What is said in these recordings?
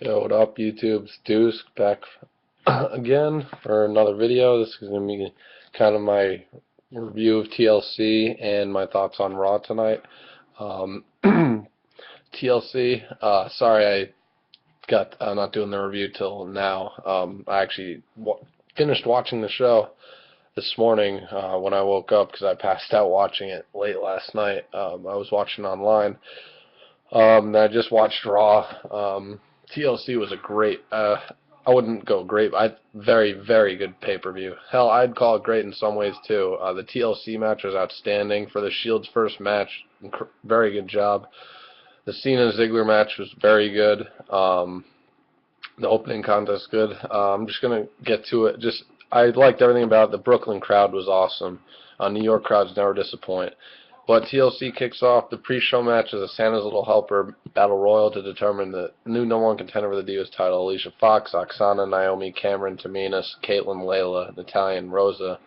Yo, what up, YouTube? It's Deuce back again for another video. This is going to be kind of my review of TLC and my thoughts on Raw tonight. TLC, sorry I got not doing the review till now. I actually finished watching the show this morning when I woke up because I passed out watching it late last night. I was watching online. I just watched Raw. TLC was a great, I wouldn't go great, very, very good pay-per-view. Hell, I'd call it great in some ways, too. The TLC match was outstanding. For the Shield's first match, very good job. The Cena-Ziggler match was very good. The opening contest, good. I'm just going to get to it. I liked everything about it. The Brooklyn crowd was awesome. New York crowds never disappoint. But TLC kicks off the pre-show match as a Santa's Little Helper Battle Royal to determine the new #1 contender for the Divas title. Alicia Fox, Oksana, Naomi, Cameron, Tamina, Caitlin, Layla, Natalya, and Rosa.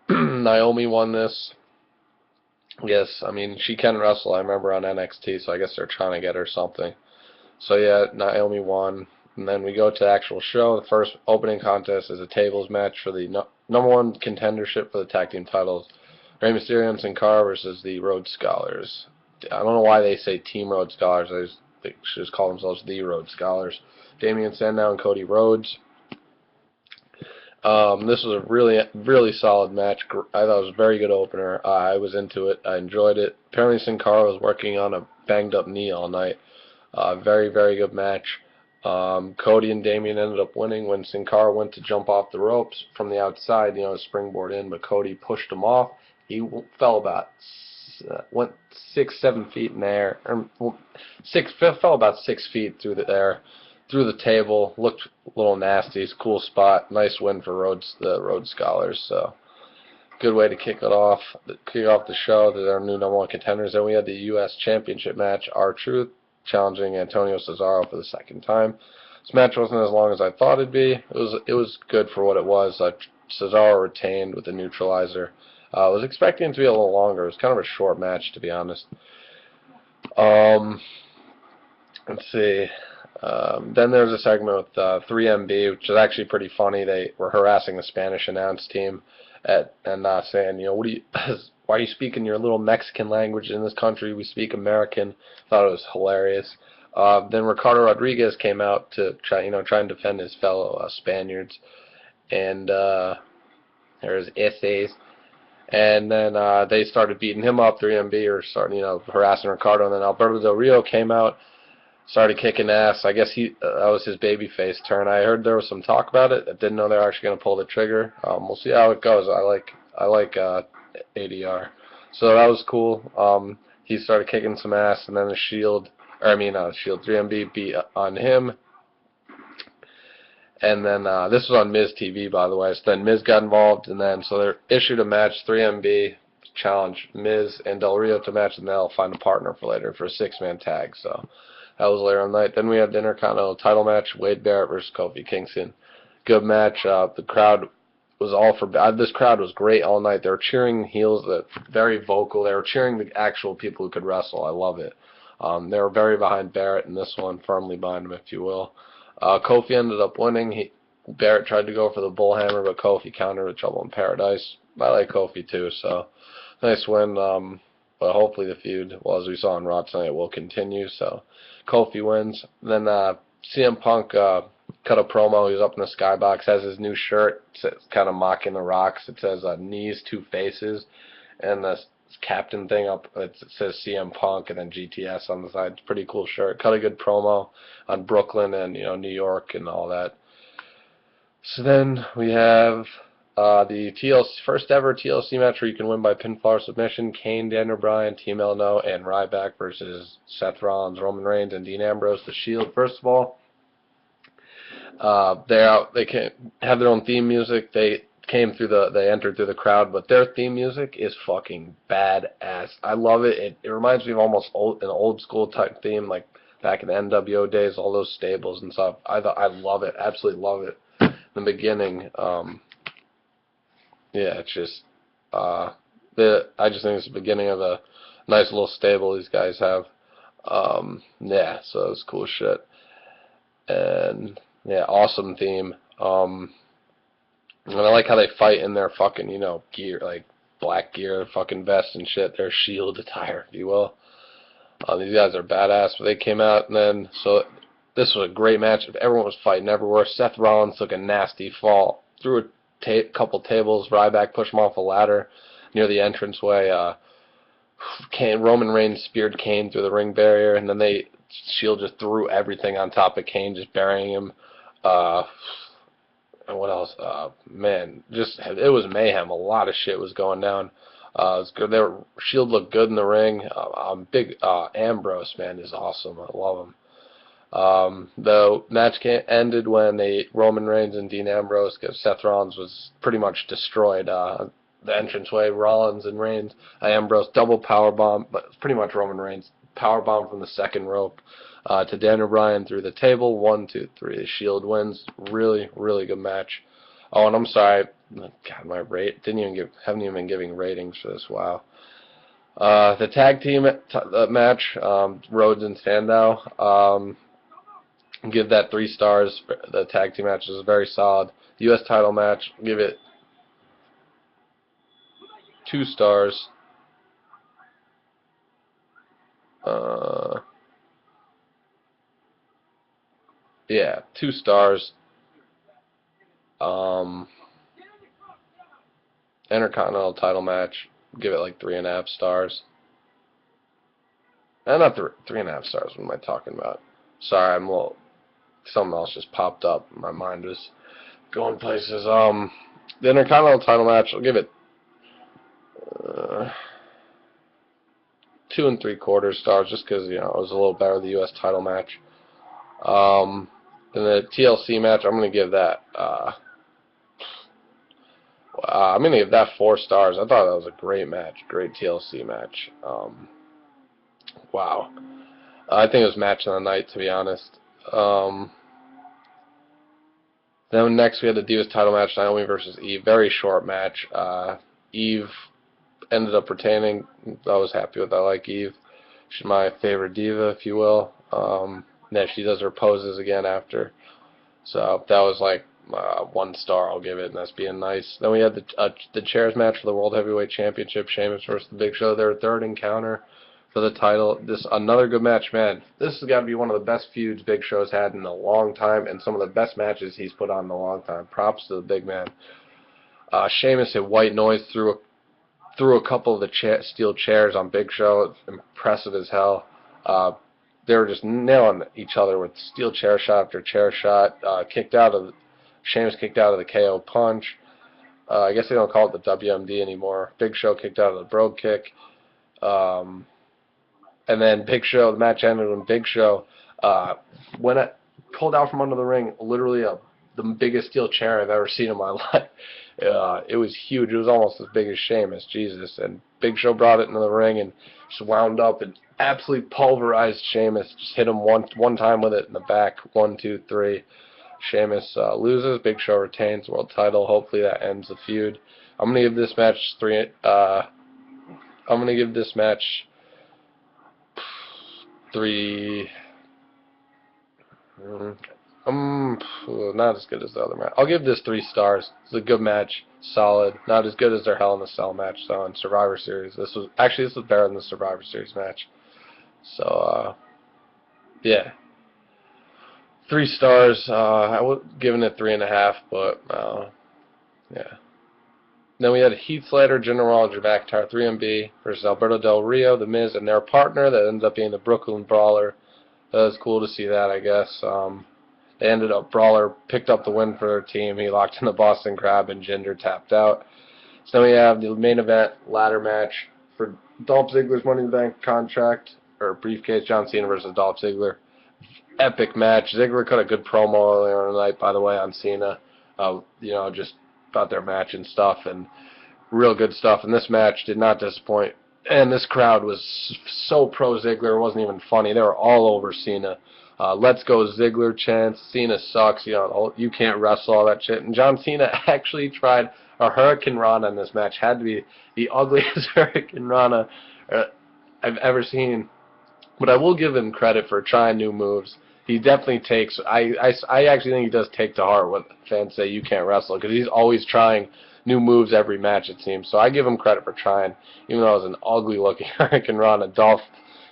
Naomi won this. Yes, I mean, she can wrestle. I remember on NXT, so I guess they're trying to get her something. So yeah, Naomi won. And then we go to the actual show. The first opening contest is a tables match for the #1 contendership for the tag team titles. Rey Mysterio and Cara versus the Rhodes Scholars. I don't know why they say Team Rhodes Scholars. They should just call themselves the Rhodes Scholars. Damien, Sandow, and Cody Rhodes. This was a really, really solid match. I thought it was a very good opener. I was into it. I enjoyed it. Apparently Sin Cara was working on a banged-up knee all night. Very, very good match. Cody and Damien ended up winning when Sin Cara went to jump off the ropes from the outside, springboard in, but Cody pushed him off. He fell went 6-7 feet in the air, fell about 6 feet through the air, through the table. Looked a little nasty. It's a cool spot. Nice win for the Rhodes Scholars. So good way to kick off the show. They're our new #1 contenders. Then we had the U.S. Championship match. R-Truth challenging Antonio Cesaro for the second time. This match wasn't as long as I thought it'd be. It was good for what it was. Cesaro retained with the neutralizer. I was expecting it to be a little longer. It was kind of a short match, to be honest. Let's see. Then there's a segment with 3MB, which is actually pretty funny. They were harassing the Spanish announce team and saying, why are you speaking your little Mexican language in this country? We speak American. Thought it was hilarious. Then Ricardo Rodriguez came out to try and defend his fellow Spaniards, and there's essays. And then they started beating him up. 3MB or starting, harassing Ricardo. And then Alberto Del Rio came out, started kicking ass. I guess that was his babyface turn. I heard there was some talk about it. I didn't know they were actually going to pull the trigger. We'll see how it goes. I like ADR. So that was cool. He started kicking some ass, and then the Shield 3MB beat on him. And then this was on Miz TV, by the way. So then Miz got involved, and then so they issued a match. 3MB challenged Miz and Del Rio to match, and they'll find a partner for later for a 6-man tag. So that was later on the night. Then we had the Intercontinental title match: Wade Barrett versus Kofi Kingston. Good match. The crowd was all for. This crowd was great all night. They were cheering heels, very vocal. They were cheering the actual people who could wrestle. I love it. They were very behind Barrett in this one, firmly behind him, if you will. Kofi ended up winning. Barrett tried to go for the bullhammer, but Kofi countered with Trouble in Paradise. I like Kofi too, so nice win. But hopefully the feud, well, as we saw on Raw tonight, will continue. So Kofi wins. Then CM Punk cut a promo. He was up in the skybox, has his new shirt. It's kind of mocking the Rocks. It says knees, two faces, and the captain thing up, it says CM Punk and then GTS on the side. It's a pretty cool shirt. Cut a good promo on Brooklyn and New York and all that. So then we have the first ever TLC match where you can win by pinfall or submission. Kane, Daniel Bryan, Team Elno, and Ryback versus Seth Rollins, Roman Reigns, and Dean Ambrose. The Shield. First of all, they can have their own theme music. They entered through the crowd, but their theme music is fucking badass. I love it. It reminds me of almost an old school type theme, like back in the NWO days, all those stables and stuff. I love it, absolutely love it. In the beginning, it's just, I just think it's the beginning of a nice little stable these guys have. Yeah, so it was cool shit. And yeah, awesome theme. And I like how they fight in their fucking, gear, like black gear, fucking vests and shit, their Shield attire, if you will. These guys are badass, but they came out, and then, so this was a great match. Everyone was fighting everywhere. Seth Rollins took a nasty fall, threw a couple tables. Ryback pushed him off a ladder near the entranceway. Roman Reigns speared Kane through the ring barrier, and then Shield just threw everything on top of Kane, just burying him. And what else? Man, it was mayhem. A lot of shit was going down. It was good. Shield looked good in the ring. Big Ambrose, man, is awesome. I love him. The match ended when Roman Reigns and Dean Ambrose, because Seth Rollins was pretty much destroyed. The entranceway, Rollins and Reigns, Ambrose double powerbomb, but it's pretty much Roman Reigns powerbomb from the second rope to Daniel Bryan through the table. 1, 2, 3. The Shield wins. Really, really good match. Oh, and I'm sorry. God, my haven't even been giving ratings for this. Wow. The tag team match, Rhodes and Sandow. Give that 3 stars. The tag team match is very solid. The U.S. title match, give it 2 stars. Yeah, 2 stars. Intercontinental title match, give it like 3.5 stars. Not 3.5 stars. What am I talking about? Sorry, something else just popped up. My mind was going places. The Intercontinental title match, I'll give it 2 3/4 stars, just because it was a little better than the U.S. title match. And the TLC match, I'm gonna give that. I'm gonna give that 4 stars. I thought that was a great match, great TLC match. Wow, I think it was match of the night, to be honest. Then next we had the Divas title match, Naomi versus Eve. Very short match. Eve ended up retaining. I was happy with that. I like Eve. She's my favorite diva, if you will. Yeah, she does her poses again after. So that was like 1 star, I'll give it, and that's being nice. Then we had the chairs match for the World Heavyweight Championship, Sheamus versus the Big Show. Their third encounter for the title. Another good match, man. This has got to be one of the best feuds Big Show's had in a long time, and some of the best matches he's put on in a long time. Props to the big man. Sheamus hit white noise through a couple of the steel chairs on Big Show. Impressive as hell. They were just nailing each other with steel chair shot after chair shot. Sheamus kicked out of the KO punch. I guess they don't call it the WMD anymore. Big Show kicked out of the Brogue Kick. And then Big Show, the match ended when Big Show pulled out from under the ring, literally the biggest steel chair I've ever seen in my life. It was huge. It was almost as big as Sheamus, Jesus. And Big Show brought it into the ring and just wound up and absolutely pulverized Sheamus. Just hit him one time with it in the back. 1, 2, 3. Sheamus loses. Big Show retains the world title. Hopefully that ends the feud. I'm gonna give this match 3. I'm gonna give this match 3. Not as good as the other match. I'll give this 3 stars. It's a good match, solid. Not as good as their Hell in a Cell match though in Survivor Series. This was better than the Survivor Series match. So yeah, 3 stars. I would have given it 3.5, but yeah. Then we had Heath Slater, Jinder Mahal, Drew McIntyre, 3MB versus Alberto Del Rio, The Miz, and their partner that ends up being the Brooklyn Brawler. That was cool to see that, I guess. They ended up, Brawler picked up the win for their team. He locked in the Boston Crab, and Jinder tapped out. So then we have the main event ladder match for Dolph Ziggler's Money in the Bank contract, or briefcase, John Cena versus Dolph Ziggler. Epic match. Ziggler cut a good promo earlier in the night, by the way, on Cena. Just about their match and stuff, and real good stuff. And this match did not disappoint. And this crowd was so pro Ziggler, it wasn't even funny. They were all over Cena. Let's go Ziggler chants. Cena sucks. You can't wrestle, all that shit. And John Cena actually tried a Hurricane Rana in this match. Had to be the ugliest Hurricane Rana I've ever seen. But I will give him credit for trying new moves. He definitely takes. I actually think he does take to heart what fans say you can't wrestle, because he's always trying new moves every match, it seems. So I give him credit for trying, even though it was an ugly looking Hurricane Rana. Dolph,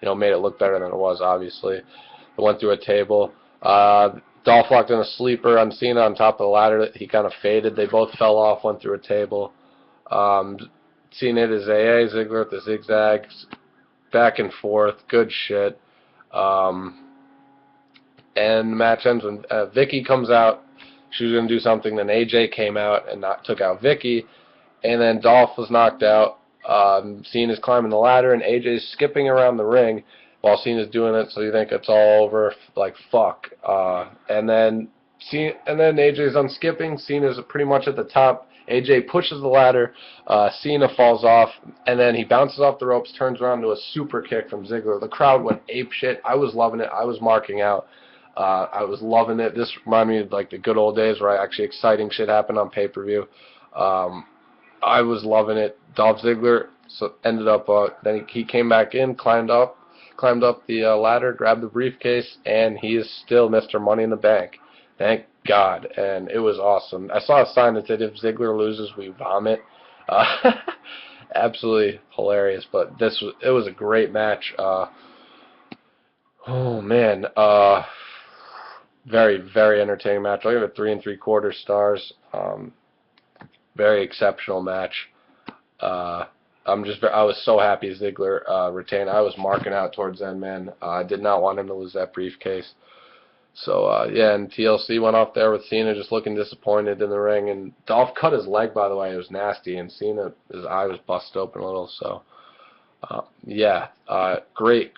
made it look better than it was. Obviously, it went through a table. Dolph locked in a sleeper on Cena on top of the ladder. He kind of faded. They both fell off, went through a table. Cena hit his AA, Ziggler at the zigzags, back and forth. Good shit. And the match ends when Vicky comes out. She was going to do something. Then AJ came out and took out Vicky. And then Dolph was knocked out. Cena's climbing the ladder, and AJ's skipping around the ring while Cena's doing it. So you think it's all over. Like, fuck. And then AJ's unskipping. Cena's pretty much at the top. AJ pushes the ladder. Cena falls off, and then he bounces off the ropes, turns around to a super kick from Ziggler. The crowd went ape shit. I was loving it. I was marking out. I was loving it. This reminded me of like the good old days where actually exciting shit happened on pay-per-view. I was loving it. Dolph Ziggler ended up. Then he came back in, climbed up the ladder, grabbed the briefcase, and he is still Mr. Money in the Bank. Thank God, and it was awesome. I saw a sign that said, "If Ziggler loses, we vomit." Absolutely hilarious. But it was a great match. Oh man. Very, very entertaining match. I'll give it 3 3/4 stars. Very exceptional match. I was so happy Ziggler retained. I was marking out towards end, man. I did not want him to lose that briefcase. So yeah, and TLC went off there with Cena just looking disappointed in the ring, and Dolph cut his leg, by the way. It was nasty, and Cena, his eye was busted open a little. So yeah, great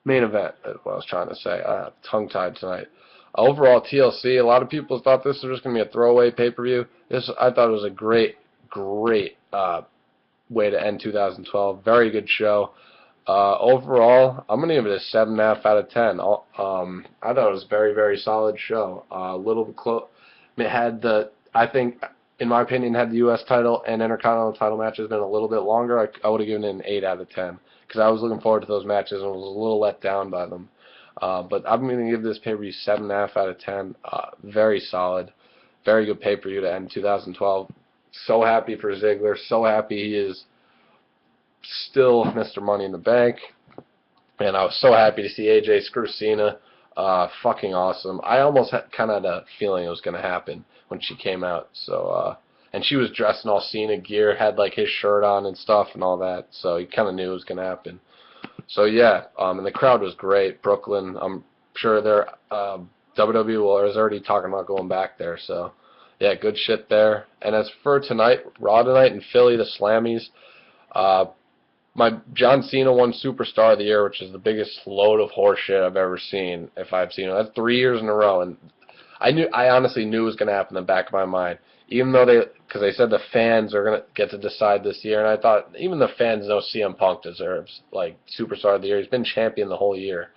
main event, is what I was trying to say. Tongue-tied tonight. Overall, TLC, a lot of people thought this was just going to be a throwaway pay-per-view. I thought it was a great way to end 2012. Very good show. Overall, I'm going to give it a 7.5 out of 10. I thought it was a very, very solid show. A little close. It had I think, in my opinion, had the U.S. title and Intercontinental title matches been a little bit longer, I would have given it an 8 out of 10. Because I was looking forward to those matches and was a little let down by them. But I'm going to give this pay-per-view 7.5 out of 10. Very solid. Very good pay-per-view to end 2012. So happy for Ziggler. So happy he is still Mr. Money in the Bank. And I was so happy to see AJ screw Cena. Fucking awesome. I almost kind of had a feeling it was going to happen when she came out. So, and she was dressed in all Cena gear, had like his shirt on and stuff and all that. So you kind of knew it was going to happen. So yeah, and the crowd was great. Brooklyn, I'm sure they're WWE is already talking about going back there. So yeah, good shit there. And as for tonight, Raw tonight in Philly, the Slammies. My John Cena won Superstar of the Year, which is the biggest load of horseshit I've ever seen. If I've seen it, that's 3 years in a row, and I honestly knew it was going to happen in the back of my mind. Even though because they said the fans are going to get to decide this year, and I thought even the fans know CM Punk deserves like Superstar of the Year. He's been champion the whole year,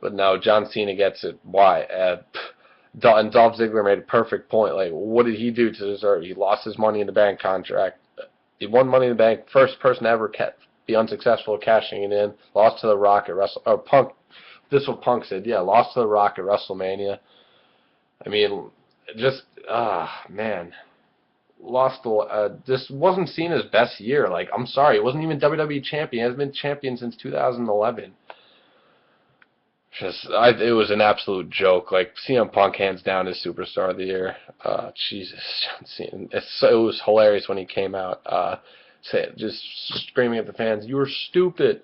but no, John Cena gets it. Why? And Dolph Ziggler made a perfect point. Like, what did he do to deserve it? He lost his Money in the Bank contract. He won Money in the Bank, first person to ever be unsuccessful at cashing it in. Lost to The Rock at Punk. This is what Punk said. Yeah, lost to The Rock at WrestleMania. I mean, just man, lost the. This wasn't Cena's best year. Like, I'm sorry, he wasn't even WWE champion. He hasn't been champion since 2011. It was an absolute joke. Like, CM Punk hands down his Superstar of the Year. Jesus, John Cena. It was hilarious when he came out, just screaming at the fans, "You were stupid."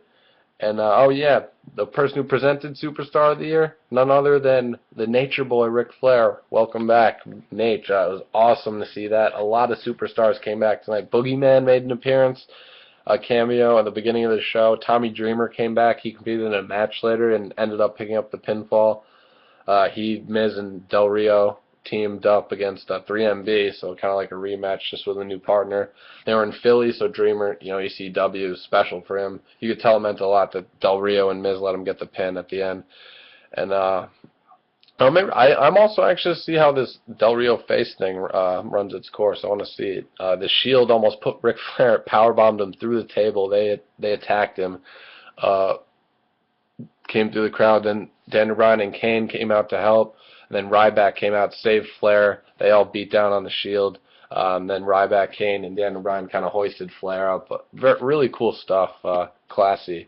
And, oh yeah, the person who presented Superstar of the Year, none other than the Nature Boy, Ric Flair. Welcome back, Nate. It was awesome to see that. A lot of superstars came back tonight. Boogeyman made an appearance, a cameo at the beginning of the show. Tommy Dreamer came back. He competed in a match later and ended up picking up the pinfall. Miz and Del Rio teamed up against 3MB, so kind of like a rematch just with a new partner. They were in Philly, so Dreamer, ECW, special for him. You could tell it meant a lot that Del Rio and Miz let him get the pin at the end. And I'm also anxious to see how this Del Rio face thing runs its course. I want to see it. The Shield almost put Ric Flair, powerbombed him through the table. They attacked him. came through the crowd. Then Daniel Bryan and Kane came out to help. And then Ryback came out to save Flair. They all beat down on the Shield. Then Ryback, Kane, and Daniel Bryan kind of hoisted Flair up. Really cool stuff. Classy.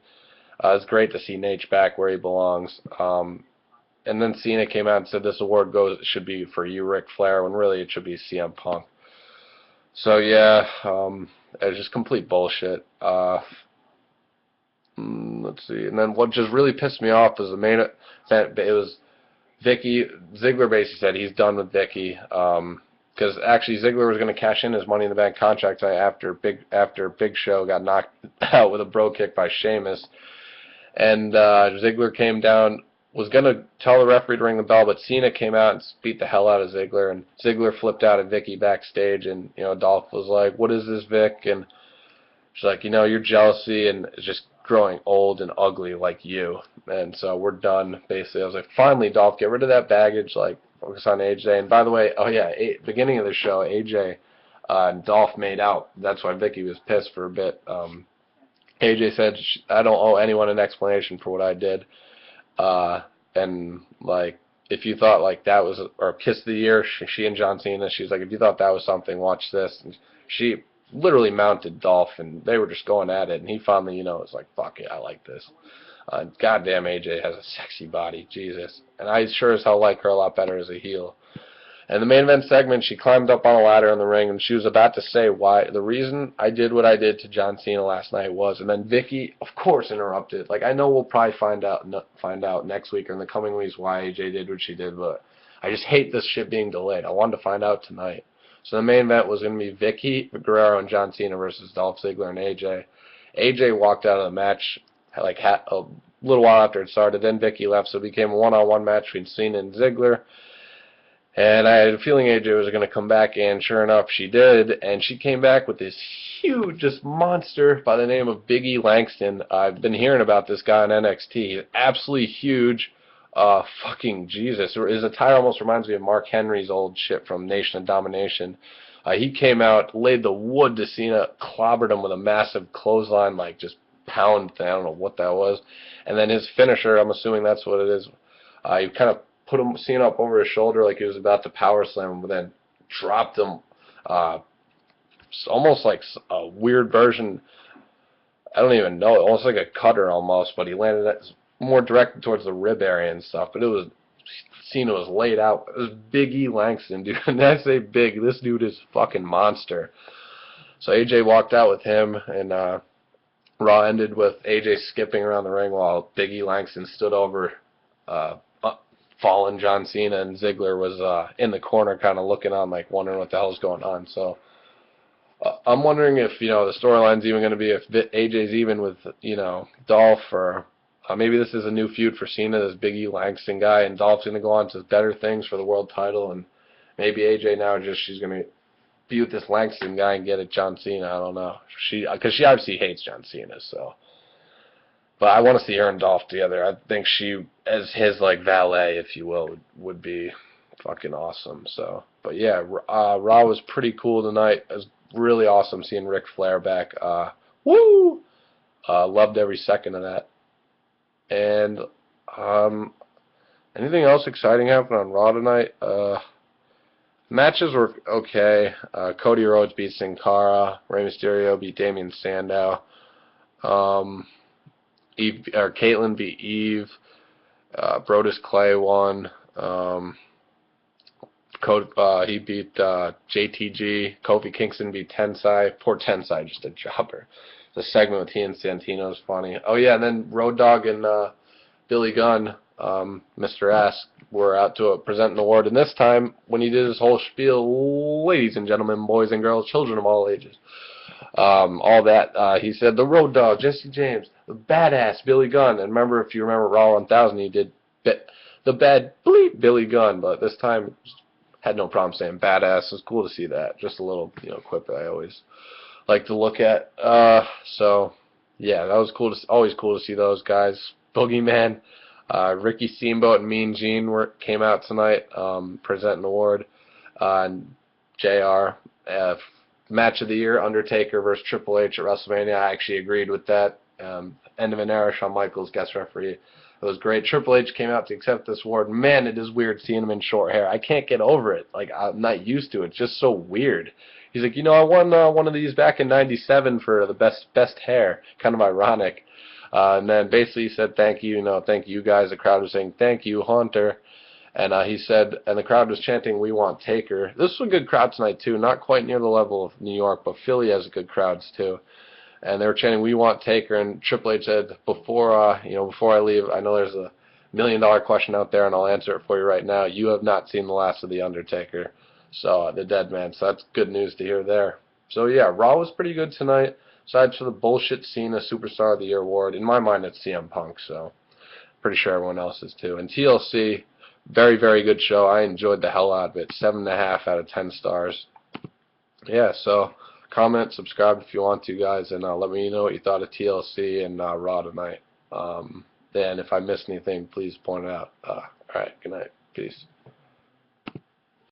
It's great to see Nate back where he belongs. And then Cena came out and said this award should be for you, Ric Flair, when really it should be CM Punk. So yeah, it's just complete bullshit. Let's see. And then what just really pissed me off was the main event. It was Vicky. Ziggler basically said he's done with Vicky. Because actually Ziggler was going to cash in his Money in the Bank contract after Big Show got knocked out with a bro kick by Sheamus. And Ziggler came down, was going to tell the referee to ring the bell, but Cena came out and beat the hell out of Ziggler. And Ziggler flipped out at Vicky backstage, and Dolph was like, "What is this, Vic?" And she's like, "Your jealousy and it's just growing old and ugly like you." And so we're done, basically. I was like, finally, Dolph, get rid of that baggage, focus on AJ. And by the way, beginning of the show, AJ and Dolph made out. That's why Vicky was pissed for a bit. AJ said, "I don't owe anyone an explanation for what I did." And if you thought that was, or Kiss of the Year, she and John Cena, she's like, if you thought that was something, watch this. And she literally mounted Dolph, and they were just going at it. And he finally, was like, fuck it, I like this. Goddamn, AJ has a sexy body, Jesus. And I sure as hell like her a lot better as a heel. And the main event segment, she climbed up on a ladder in the ring, and she was about to say why the reason I did what I did to John Cena last night was, and then Vicky, of course, interrupted. I know we'll probably find out next week or in the coming weeks why AJ did what she did, but I just hate this shit being delayed. I wanted to find out tonight. So the main event was going to be Vicky Guerrero and John Cena versus Dolph Ziggler and AJ. AJ walked out of the match a little while after it started. Then Vicky left, so it became a one-on-one match between Cena and Ziggler. And I had a feeling AJ was going to come back, and sure enough, she did. And she came back with this huge, just monster by the name of Big E Langston. I've been hearing about this guy on NXT. He's absolutely huge. Fucking Jesus. His attire almost reminds me of Mark Henry's old shit from Nation of Domination. He came out, laid the wood to Cena, clobbered him with a massive clothesline, just pound thing. I don't know what that was. And then his finisher, I'm assuming that's what it is. He kind of put Cena up over his shoulder like he was about to power slam him, but then dropped him almost like a weird version. I don't even know. Almost like a cutter almost, but he landed more directed towards the rib area and stuff. But Cena was laid out. It was Big E Langston, dude. And I say big, this dude is fucking monster. So AJ walked out with him, and Raw ended with AJ skipping around the ring while Big E Langston stood over fallen John Cena, and Ziggler was in the corner kind of looking on, wondering what the hell's going on. So I'm wondering if, the storyline's even going to be if AJ's even with, Dolph, or maybe this is a new feud for Cena, this Big E Langston guy, and Dolph's going to go on to better things for the world title, and maybe AJ now she's going to be with this Langston guy and get at John Cena. I don't know. Because she obviously hates John Cena, so. But I want to see her and Dolph together. I think she, as his valet, if you will, would be fucking awesome. So, but yeah, Raw was pretty cool tonight. It was really awesome seeing Ric Flair back. Woo! Loved every second of that. And anything else exciting happened on Raw tonight? Matches were okay. Cody Rhodes beat Sin Cara. Rey Mysterio beat Damien Sandow. Caitlyn beat Eve. Brodus Clay won. He beat JTG. Kofi Kingston beat Tensai. Poor Tensai, just a jobber. The segment with he and Santino is funny. Oh yeah, and then Road Dogg and Billy Gunn, Mr. S, were out to present an award. And this time, when he did his whole spiel, ladies and gentlemen, boys and girls, children of all ages, all that, he said, the Road Dogg, Jesse James, the badass Billy Gunn. And remember, if you remember Raw 1000, he did the bad bleep Billy Gunn, but this time had no problem saying badass. It was cool to see that. Just a little, quip that I always like to look at. So yeah, that was cool. Always cool to see those guys. Boogeyman, Ricky Steamboat, and Mean Gene came out tonight, present an award. And JR, match of the year, Undertaker versus Triple H at WrestleMania. I actually agreed with that. End of an era, Shawn Michaels, guest referee. It was great. Triple H came out to accept this award. Man, it is weird seeing him in short hair. I can't get over it. Like, I'm not used to it. It's just so weird. He's like, I won one of these back in '97 for the best hair. Kind of ironic. And then basically he said, thank you, thank you guys. The crowd was saying, thank you, Hunter. And he said, and the crowd was chanting, we want Taker. This was a good crowd tonight, too. Not quite near the level of New York, but Philly has good crowds, too. And they were chanting, we want Taker. And Triple H said, before I leave, I know there's a $1 million question out there, and I'll answer it for you right now. You have not seen the last of The Undertaker. So, the dead man. So that's good news to hear there. So, yeah, Raw was pretty good tonight. Aside from the bullshit Cena Superstar of the Year award. In my mind, it's CM Punk, so pretty sure everyone else is, too. And TLC, very, very good show. I enjoyed the hell out of it. 7.5 out of 10 stars. Yeah, so comment, subscribe if you want to, guys, and let me know what you thought of TLC and Raw tonight. Then if I missed anything, please point it out. All right, good night. Peace.